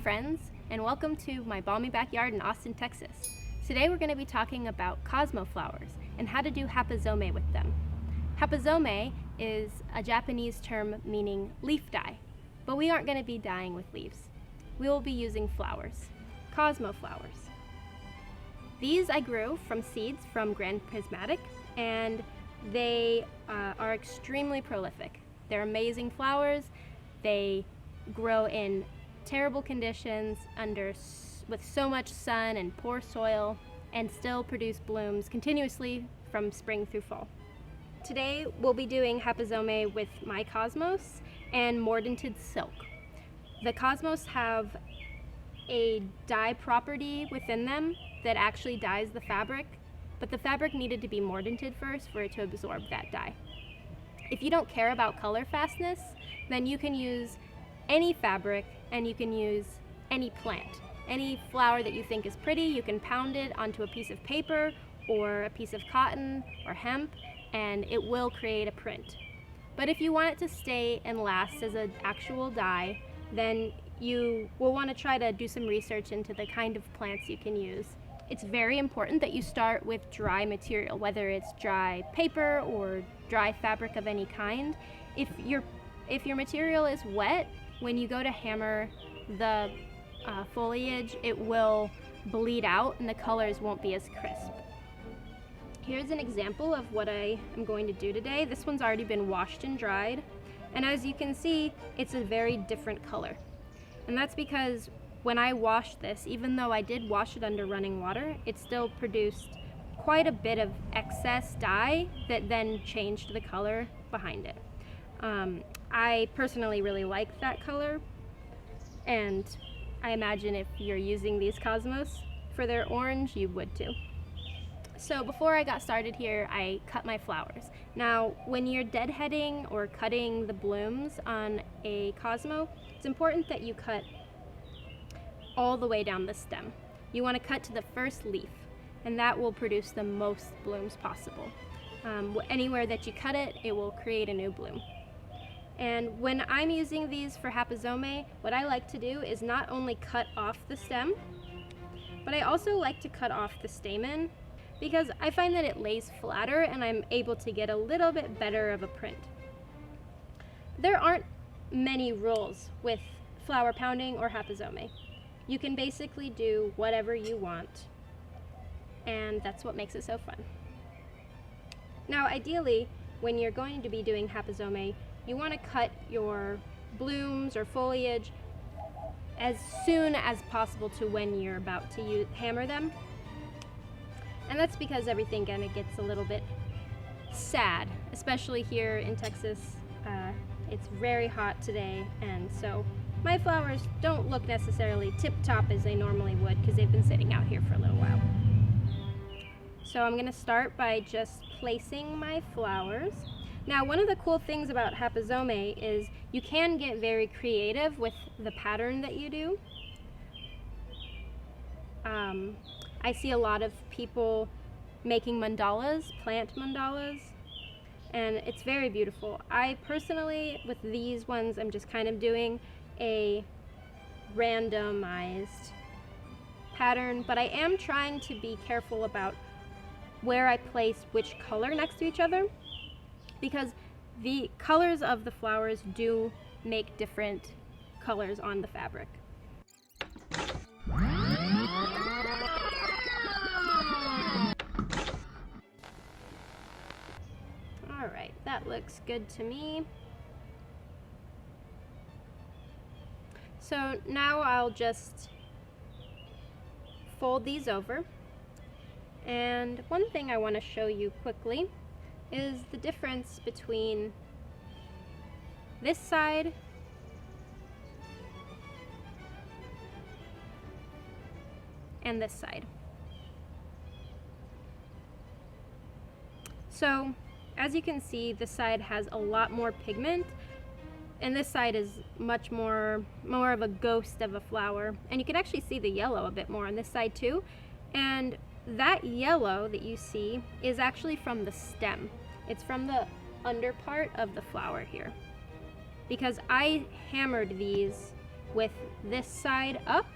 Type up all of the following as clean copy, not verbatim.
friends, and welcome to my balmy backyard in Austin, Texas. Today we're going to be talking about Cosmo flowers and how to do Hapa Zome with them. Hapa Zome is a Japanese term meaning leaf dye, but we aren't going to be dyeing with leaves. We will be using flowers, Cosmo flowers. These I grew from seeds from Grand Prismatic, and they are extremely prolific. They're amazing flowers. They grow in terrible conditions with so much sun and poor soil, and still produce blooms continuously from spring through fall. Today we'll be doing Hapa Zome with my Cosmos and mordanted silk. The Cosmos have a dye property within them that actually dyes the fabric, but the fabric needed to be mordanted first for it to absorb that dye. If you don't care about color fastness, then you can use any fabric and you can use any plant. Any flower that you think is pretty, you can pound it onto a piece of paper or a piece of cotton or hemp, and it will create a print. But if you want it to stay and last as an actual dye, then you will want to try to do some research into the kind of plants you can use. It's very important that you start with dry material, whether it's dry paper or dry fabric of any kind. If your material is wet, when you go to hammer the foliage, it will bleed out and the colors won't be as crisp. Here's an example of what I am going to do today. This one's already been washed and dried, and as you can see, it's a very different color. And that's because when I washed this, even though I did wash it under running water, it still produced quite a bit of excess dye that then changed the color behind it. I personally really like that color, and I imagine if you're using these Cosmos for their orange, you would too. So before I got started here, I cut my flowers. Now, when you're deadheading or cutting the blooms on a Cosmo, it's important that you cut all the way down the stem. You want to cut to the first leaf, and that will produce the most blooms possible. Anywhere that you cut it, it will create a new bloom. And when I'm using these for Hapa Zome, what I like to do is not only cut off the stem, but I also like to cut off the stamen, because I find that it lays flatter and I'm able to get a little bit better of a print. There aren't many rules with flower pounding or Hapa Zome. You can basically do whatever you want, and that's what makes it so fun. Now, ideally, when you're going to be doing Hapa Zome, you want to cut your blooms or foliage as soon as possible to when you're about to hammer them. And that's because everything kind of gets a little bit sad, especially here in Texas. It's very hot today, and so my flowers don't look necessarily tip-top as they normally would because they've been sitting out here for a little while. So I'm going to start by just placing my flowers. Now, one of the cool things about Hapa Zome is you can get very creative with the pattern that you do. I see a lot of people making mandalas, plant mandalas, and it's very beautiful. I personally, with these ones, I'm just kind of doing a randomized pattern, but I am trying to be careful about where I place which color next to each other, because the colors of the flowers do make different colors on the fabric. Alright, that looks good to me. So now I'll just fold these over. And one thing I want to show you quickly is the difference between this side and this side. So as you can see, this side has a lot more pigment, and this side is much more of a ghost of a flower, and you can actually see the yellow a bit more on this side too. And that yellow that you see is actually from the stem. It's from the under part of the flower here, because I hammered these with this side up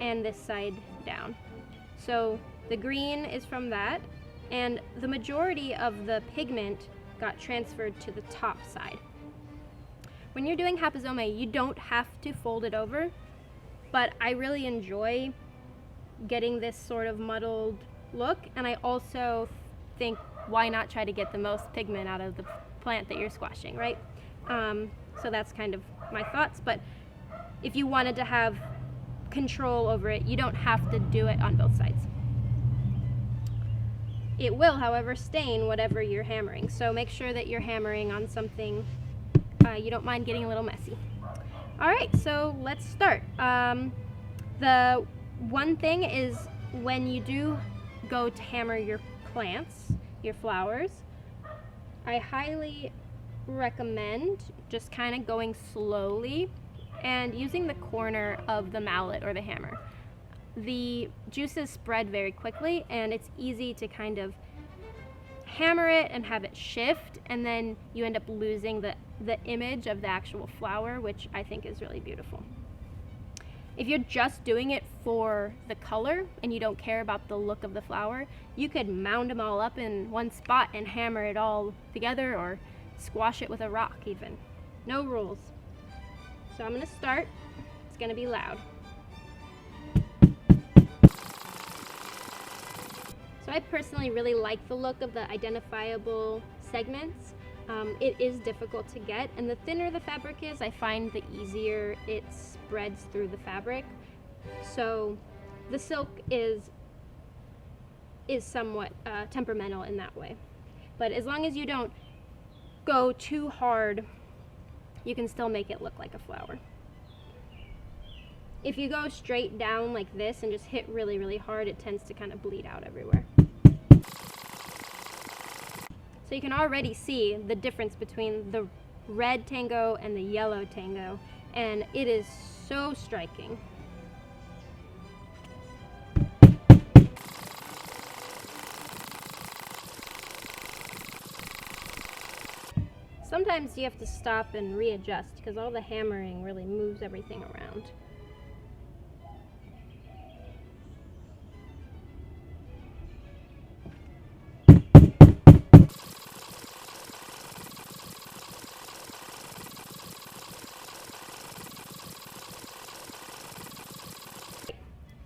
and this side down. So the green is from that, and the majority of the pigment got transferred to the top side. When you're doing Hapa Zome, you don't have to fold it over, but I really enjoy getting this sort of muddled look, and I also think, why not try to get the most pigment out of the plant that you're squashing, right? So that's kind of my thoughts, but if you wanted to have control over it, you don't have to do it on both sides. It will, however, stain whatever you're hammering, so make sure that you're hammering on something you don't mind getting a little messy. Alright, so let's start. The one thing is, when you do go to hammer your plants, your flowers, I highly recommend just kind of going slowly and using the corner of the mallet or the hammer. The juices spread very quickly, and it's easy to kind of hammer it and have it shift, and then you end up losing the image of the actual flower, which I think is really beautiful. If you're just doing it for the color and you don't care about the look of the flower, you could mound them all up in one spot and hammer it all together, or squash it with a rock even. No rules. So I'm going to start. It's going to be loud. So I personally really like the look of the identifiable segments. It is difficult to get, and the thinner the fabric is, I find the easier it spreads through the fabric. So the silk is somewhat temperamental in that way. But as long as you don't go too hard, you can still make it look like a flower. If you go straight down like this and just hit really, really hard, it tends to kind of bleed out everywhere. So you can already see the difference between the red tango and the yellow tango, and it is so striking. Sometimes you have to stop and readjust because all the hammering really moves everything around.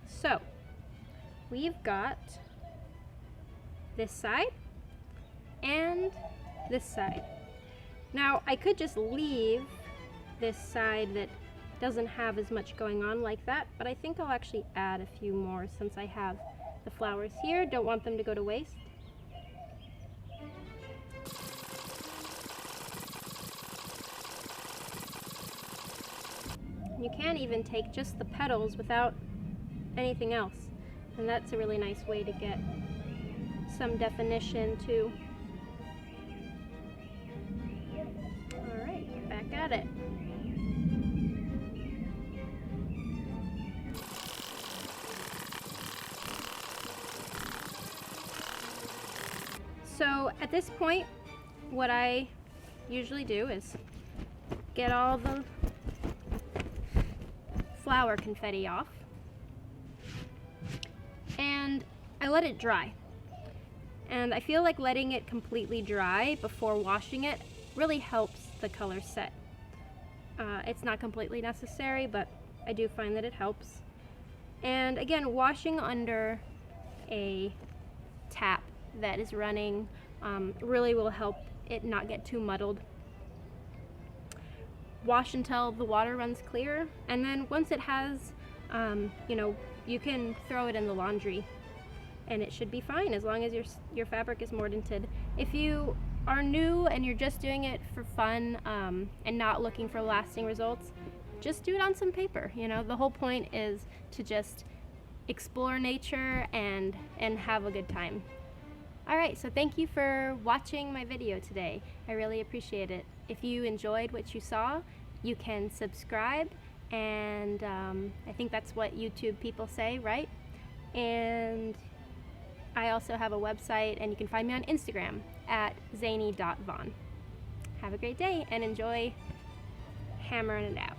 So we've got this side and this side. Now I could just leave this side that doesn't have as much going on like that, but I think I'll actually add a few more since I have the flowers here. Don't want them to go to waste. You can even take just the petals without anything else, and that's a really nice way to get some definition too. Alright, back at it. So at this point, what I usually do is get all the flower confetti off, and I let it dry. And I feel like letting it completely dry before washing it really helps the color set. It's not completely necessary, but I do find that it helps. And again, washing under a tap that is running really will help it not get too muddled. Wash until the water runs clear, and then once it has, you can throw it in the laundry and it should be fine as long as your fabric is mordanted. If you are new and you're just doing it for fun and not looking for lasting results, just do it on some paper. The whole point is to just explore nature and have a good time. Alright, so thank you for watching my video today. I really appreciate it. If you enjoyed what you saw, you can subscribe, and I think that's what YouTube people say, right? And I also have a website, and you can find me on Instagram at zaine.von. Have a great day and enjoy hammering it out.